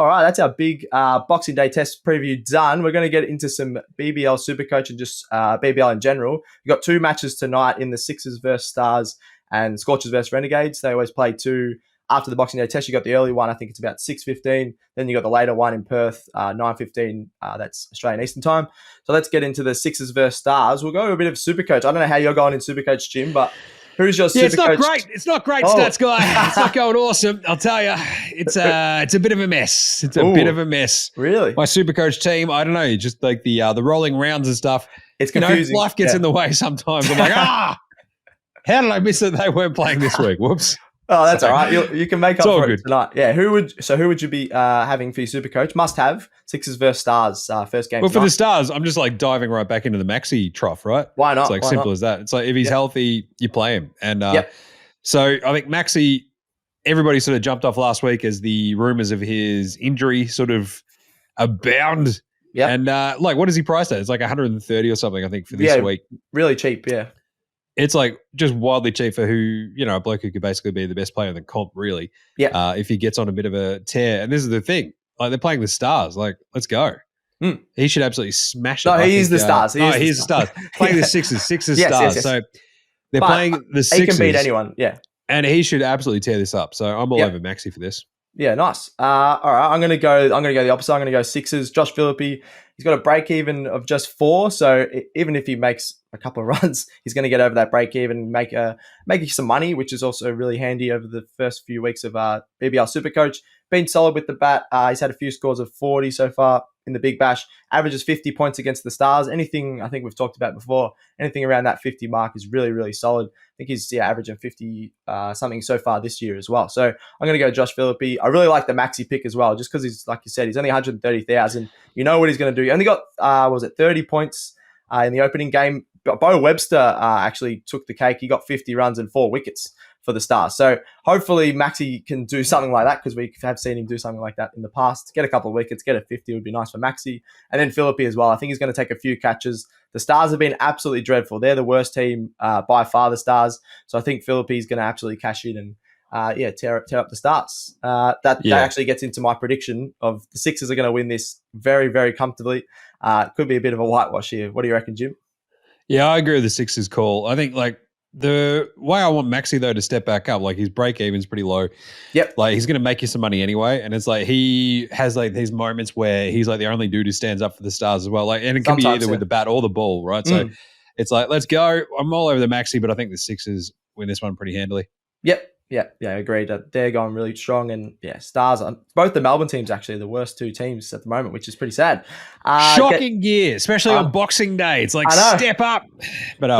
All right, that's our big Boxing Day test preview done. We're going to get into some BBL SuperCoach and just BBL in general. We've got 2 matches tonight in the Sixers versus Stars and Scorchers versus Renegades. They always play 2 after the Boxing Day test. You got the early one, I think it's about 6:15. Then you got the later one in Perth, 9:15. That's Australian Eastern Time. So let's get into the Sixers versus Stars. We'll go to a bit of SuperCoach. I don't know how you're going in SuperCoach, Jim, but who's your SuperCoach? It's not great. It's not great, Stats guy. It's not going awesome. I'll tell you. It's a bit of a mess. It's a bit of a mess. Really? My SuperCoach team, I don't know, just like the rolling rounds and stuff. It's confusing. Life gets in the way sometimes. I'm like, how did I miss it? They weren't playing this week. Whoops. Oh, that's all right. You can make up for it good tonight. Yeah. Who would you be having for your SuperCoach? Must have Sixers versus Stars first game. Well, for the Stars, I'm just like diving right back into the Maxi trough, right? Why not? It's like simple as that. It's like if he's healthy, you play him. And so I think Maxi, everybody sort of jumped off last week as the rumors of his injury sort of abound. Yeah. And what is he priced at? It's like 130 or something, I think, for this week. Really cheap. Yeah. It's like just wildly cheap for who, a bloke who could basically be the best player in the comp, really. Yeah. If he gets on a bit of a tear. And this is the thing. Like, they're playing the Stars. Like, let's go. He should absolutely smash it. No, he is the Stars. He's the Stars. Playing the Sixers. Stars. Yes. So they're playing the Sixers. He can beat anyone. Yeah. And he should absolutely tear this up. So I'm all over Maxi for this. Yeah, nice. All right, I'm gonna go the opposite. I'm gonna go Sixers. Josh Phillippe, he's got a break even of just 4. So even if he makes a couple of runs, he's gonna get over that break even, make some money, which is also really handy over the first few weeks of BBL SuperCoach. Been solid with the bat. He's had a few scores of 40 so far in the Big Bash. Averages 50 points against the Stars. Anything I think we've talked about before, anything around that 50 mark is really, really solid. I think he's averaging 50 something so far this year as well. So I'm going to go Josh Phillippe. I really like the Maxi pick as well, just because he's, like you said, he's only 130,000. You know what he's going to do. He only got 30 points in the opening game. Bo Webster actually took the cake. He got 50 runs and 4 wickets for the Stars. So hopefully Maxi can do something like that, because we have seen him do something like that in the past. Get a couple of wickets, get a 50 would be nice for Maxi. And then Phillippe as well. I think he's going to take a few catches. The Stars have been absolutely dreadful. They're the worst team by far, the Stars. So I think Phillippe is going to absolutely cash in and tear up the Stars. That actually gets into my prediction of the Sixers are going to win this very, very comfortably. Could be a bit of a whitewash here. What do you reckon, Jim? Yeah, I agree with the Sixers call. I think the way I want Maxi, though, to step back up, his break even's pretty low. Yep. He's going to make you some money anyway. And it's he has these moments where he's the only dude who stands up for the Stars as well. And it can be either with the bat or the ball, right? So it's let's go. I'm all over the Maxi, but I think the Sixers win this one pretty handily. Yep. Yeah, agreed. They're going really strong, and Stars. Both the Melbourne teams actually are the worst 2 teams at the moment, which is pretty sad. Shocking year, especially on Boxing Day. It's step up. But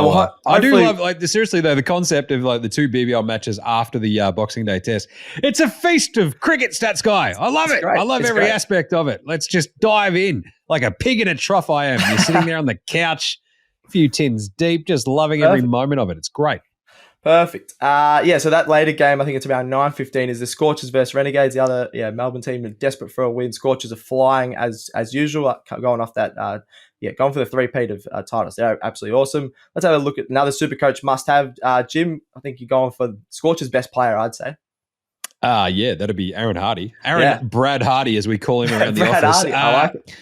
I do love seriously though, the concept of the 2 BBL matches after the Boxing Day test. It's a feast of cricket, Stats guy. I love it. Great. I love every aspect of it. Let's just dive in like a pig in a trough. I am. You're sitting there on the couch, a few tins deep, just loving every moment of it. It's great. Perfect. So that later game, I think it's about 9:15, is the Scorchers versus Renegades. The other Melbourne team are desperate for a win. Scorchers are flying as usual, going off that going for the 3-peat of titles. They're absolutely awesome. Let's have a look at another SuperCoach must-have. Jim, I think you're going for Scorchers' best player, I'd say. That'd be Aaron Hardie. Brad Hardie, as we call him around the Brad office. Hardie, I like it.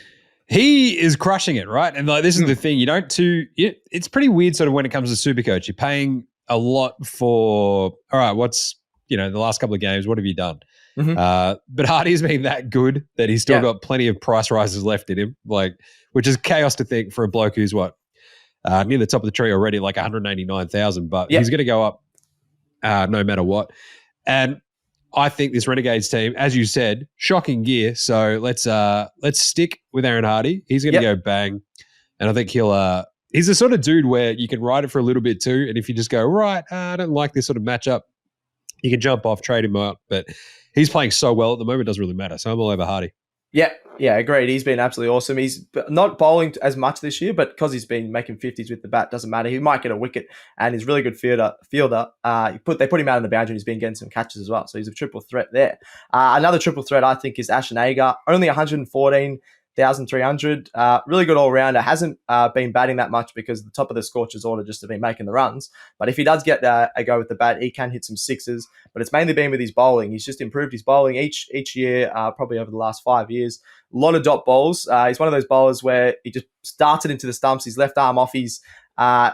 He is crushing it, right? And this is the thing. It's pretty weird sort of when it comes to SuperCoach. You're paying a lot for, all right, what's, the last couple of games, what have you done? But Hardie's been that good that he's still got plenty of price rises left in him, which is chaos to think for a bloke who's near the top of the tree already, 189,000, but he's going to go up no matter what. And I think this Renegades team, as you said, shocking gear. So let's stick with Aaron Hardie. He's going to go bang. And I think he's the sort of dude where you can ride it for a little bit too. And if you just go, right, I don't like this sort of matchup, you can jump off, trade him out. But he's playing so well at the moment, it doesn't really matter. So I'm all over Hardie. Yeah, agreed. He's been absolutely awesome. He's not bowling as much this year, but because he's been making 50s with the bat, doesn't matter. He might get a wicket, and he's a really good fielder. They put him out on the boundary, and he's been getting some catches as well. So he's a triple threat there. Another triple threat, I think, is Ashton Agar. Only 114,000 1,300. Really good all-rounder. Hasn't been batting that much because the top of the Scorchers order just have been making the runs. But if he does get a go with the bat, he can hit some sixes. But it's mainly been with his bowling. He's just improved his bowling each year, probably over the last 5 years. A lot of dot balls. He's one of those bowlers where he just starts it into the stumps, his left arm off his,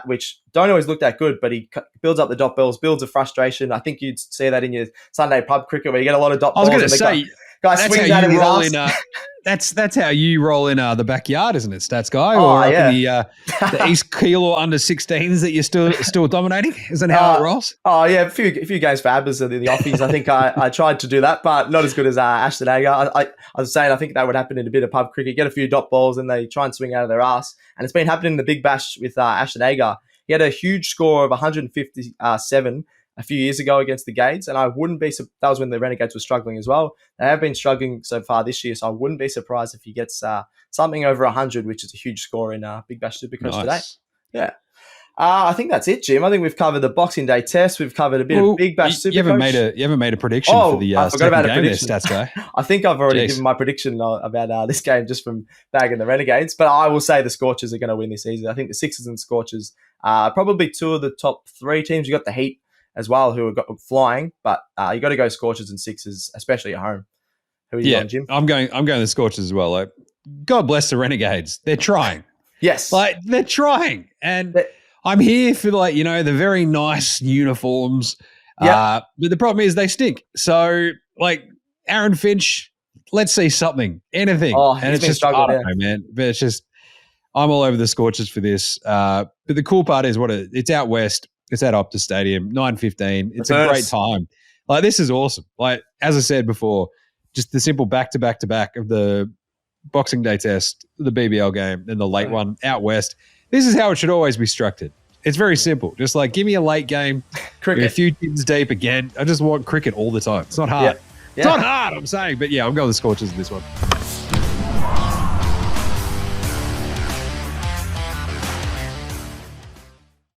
which don't always look that good, but he builds up the dot balls, builds a frustration. I think you'd see that in your Sunday pub cricket where you get a lot of dot balls. I was going to say, guy swings out of his ass. That's how you roll in the backyard, isn't it, Stats Guy? Oh, or yeah. up in the East Keilor under 16s that you're still dominating? Isn't that how it rolls? Oh, yeah, a few games for Abbas in the office. I think I tried to do that, but not as good as Ashton Agar. I was saying I think that would happen in a bit of pub cricket. Get a few dot balls and they try and swing out of their ass. And it's been happening in the Big Bash with Ashton Agar. He had a huge score of 157 a few years ago against the Gades, and I wouldn't be. That was when the Renegades were struggling as well. They have been struggling so far this year, so I wouldn't be surprised if he gets something over 100, which is a huge score in Big Bash Supercoach today. Yeah. I think that's it, Jim. I think we've covered the Boxing Day test. We've covered a bit of Big Bash Supercoach. You haven't made a prediction for the second game there, Stats Guy. I think I've already given my prediction about this game just from bagging the Renegades, but I will say the Scorchers are going to win this season. I think the Sixers and Scorchers are probably two of the top three teams. You've got the Heat as well, who are flying, but you got to go Scorchers and Sixers, especially at home. Who are you going, Jim? I'm going the Scorchers as well. Like, God bless the Renegades. They're trying. Yes. Like, they're trying. And I'm here for, the very nice uniforms. But the problem is they stink. So, Aaron Finch, let's see something, anything. Oh, and it's just, I don't know, man. But it's just, I'm all over the Scorchers for this. But the cool part is it's out west. It's at Optus Stadium, 9:15. It's a great time. This is awesome. As I said before, just the simple back-to-back-to-back of the Boxing Day test, the BBL game, and the late one out west. This is how it should always be structured. It's very simple. Just give me a late game. Cricket. A few teams deep again. I just want cricket all the time. It's not hard. Yeah. It's not hard, I'm saying. But, I'm going the Scorchers in this one.